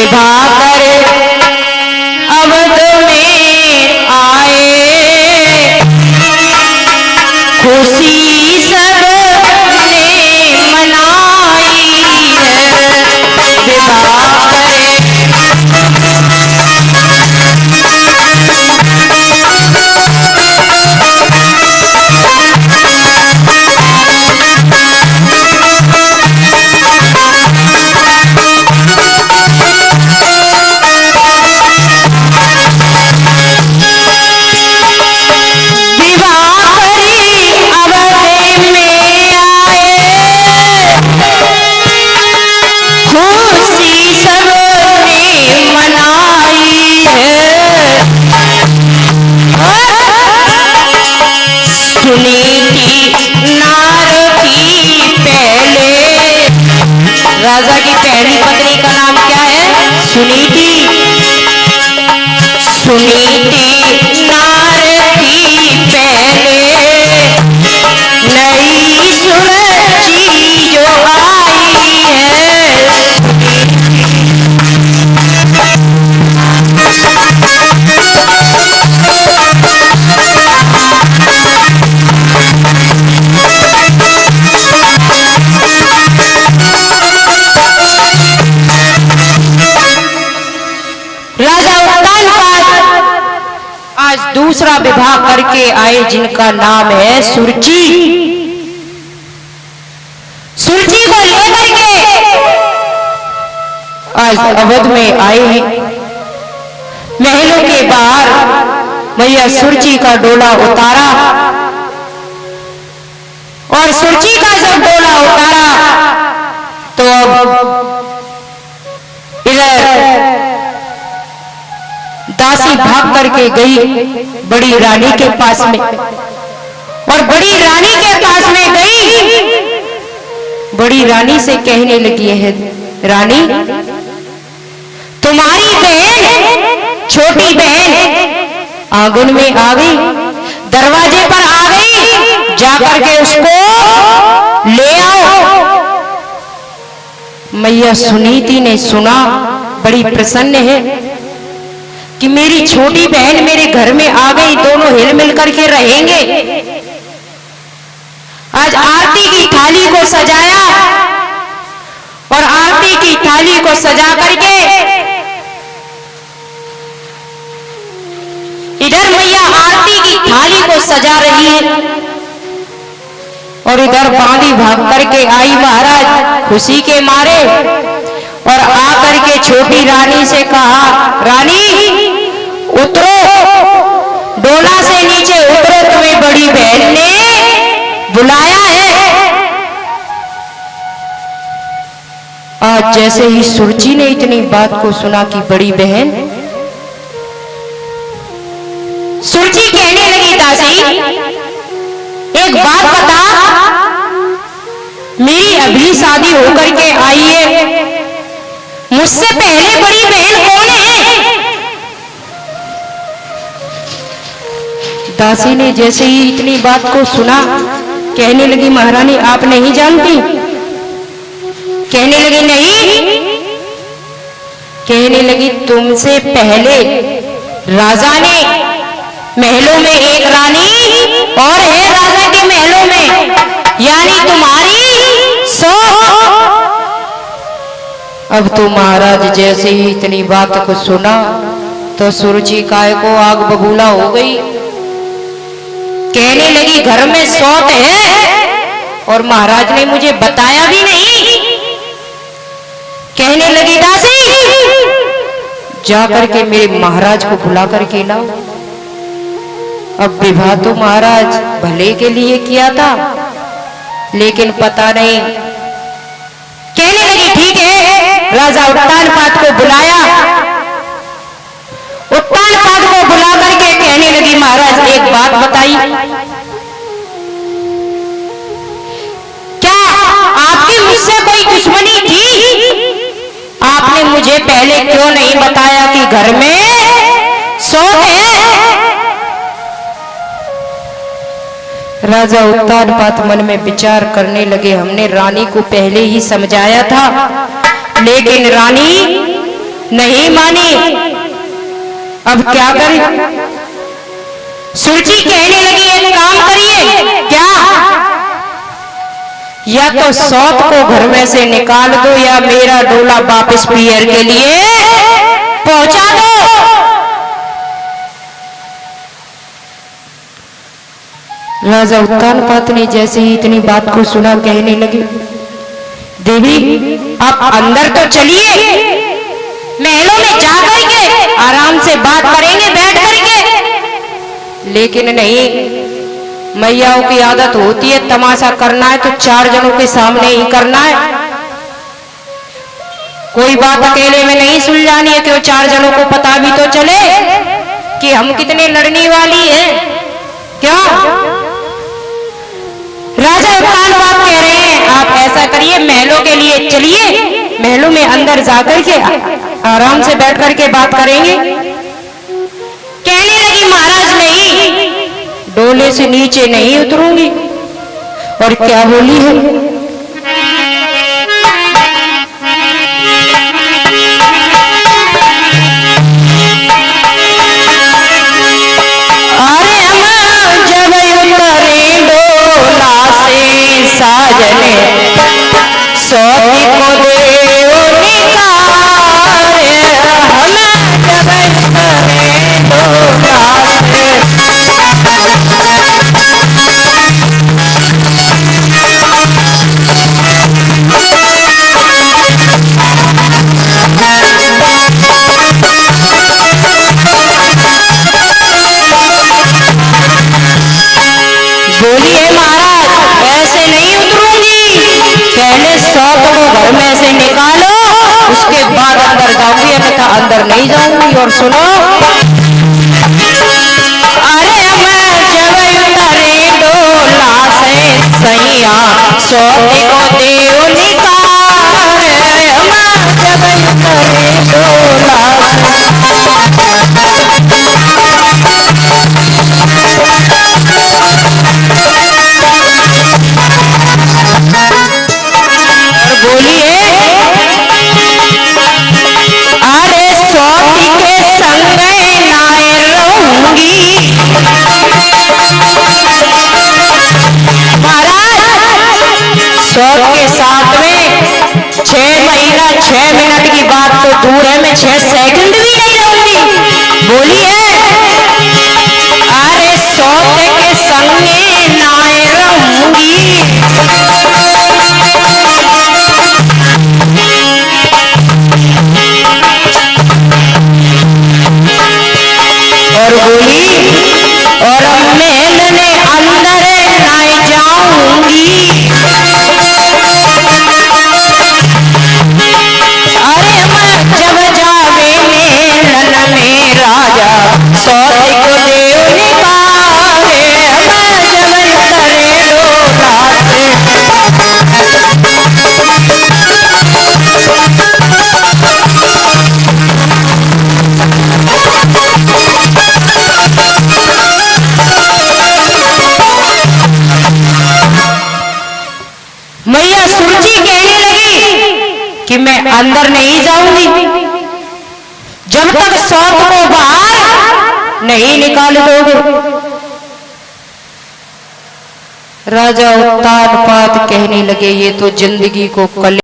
विवाह कर अवध में आए, खुशी सबने मनाई है। विवाह करे राजा की पहली पत्नी का नाम क्या है? सुनीति। सुनीति नार थी पहले, नई सुरची जो आई है। आज दूसरा विवाह करके आए जिनका नाम है सुरुचि। सुरुचि को लेकर के आज अवध में आए हैं। महलों के बाहर मैया सुरुचि का डोला उतारा और सुरुचि का जब डोला उतारा तो इधर दासी भाग करके गई बड़ी रानी के पास में, और बड़ी रानी के पास में गई। बड़ी रानी से कहने लगी है, रानी तुम्हारी बहन, छोटी बहन आंगन में आ गई, दरवाजे पर आ गई, जाकर के उसको ले आओ। मैया सुनीति ने सुना, बड़ी प्रसन्न है कि मेरी छोटी बहन मेरे घर में आ गई, दोनों हिल मिल करके रहेंगे। आज आरती की थाली को सजाया और आरती की थाली को सजा करके इधर मैया आरती की थाली को सजा रही है और इधर बांदी भाग करके आई महाराज खुशी के मारे और आकर के छोटी रानी से कहा, रानी उतरो, डोला से नीचे उतरो, तुम्हें बड़ी बहन ने बुलाया है। आज जैसे ही सुरुचि ने इतनी बात को सुना कि बड़ी बहन, सुरुचि कहने लगी, दासी एक बात बता, मेरी अभी शादी होकर के आई है, मुझसे पहले बड़ी बहन कौन है? दासी ने जैसे ही इतनी बात को सुना कहने लगी, महारानी आप नहीं जानती? कहने लगी नहीं। कहने लगी तुमसे पहले राजा ने महलों में एक रानी और है राजा के महलों में, यानी तुम्हारी 100। अब तो महाराज जैसे ही इतनी बात को सुना तो सुरुचि काय को आग बबूला हो गई। कहने लगी घर में 100 है और महाराज ने मुझे बताया भी नहीं। कहने लगी दासी जाकर के मेरे महाराज को बुला करके लाओ। अब विवाह तो महाराज भले के लिए किया था, लेकिन पता नहीं। कहने लगी ठीक है, राजा उत्तानपाद को बुलाया। उत्तानपाद को बुला करके कहने लगी महाराज एक बात बताई, क्या आपकी मुझसे कोई दुश्मनी थी? आपने मुझे पहले क्यों नहीं बताया कि घर में 100 है? राजा उत्तानपाद मन में विचार करने लगे, हमने रानी को पहले ही समझाया था, लेकिन रानी नहीं मानी। अब क्या करें? सुरजी कहने लगी एक काम करिए। क्या? या तो सौत को घर में से निकाल दो या मेरा डोला वापस पियर के लिए पहुंचा दो। राजा उत्तानपाद ने जैसे ही इतनी बात को सुना कहने लगे, देवी आप अंदर तो चलिए, महलों में जा करके आराम से बात करेंगे बैठ करके। लेकिन नहीं, मैयाओं की आदत होती है तमाशा करना है तो 4 जनों के सामने ही करना है। कोई बात अकेले में नहीं सुलझानी है कि वो 4 जनों को पता भी तो चले कि हम कितने लड़ने वाली हैं। क्या? राजा उत्तानपाद कह रहे हैं आप ऐसा करिए, महलों के लिए चलिए, महलों में अंदर जाकर के आराम से बैठ करके बात करेंगे। कहने लगी महाराज नहीं, डोले से नीचे नहीं उतरूंगी। और क्या बोली है? अरे हम जब उतरे डोला से साजने, सौती को देव निकारे। हम जब उतरे डोला से बोलिए महाराज ऐसे नहीं उतरूंगी, पहले सौत को घर में से निकालो उसके बाद अंदर जाऊंगी, अन्यथा अंदर नहीं जाऊंगी। और सुनो, अरे मैं जब उतरे डोला से सैया, सौत को देव निकाले। मैं जब उतरे डोला से बोलिए, अरे सौती के संग नाय रहूंगी। महाराज सौत के साथ में 6 महीना 6 मिनट की बात तो दूर है, मैं 6 सेकंड भी नहीं रहूंगी। बोलिए, अरे सौत के संग नाय रहूंगी। और बोली, और महल ने अंदर नाय जाऊंगी। अरे मैं जब जावे मेलन में राजा, सौत को देव निकाले। मैं जब उतरे डोला से मैया सुरजी कहने लगी कि मैं अंदर नहीं जाऊंगी जब तक सौत को बाहर नहीं निकाल दोगे। राजा उत्तानपाद कहने लगे ये तो जिंदगी को कल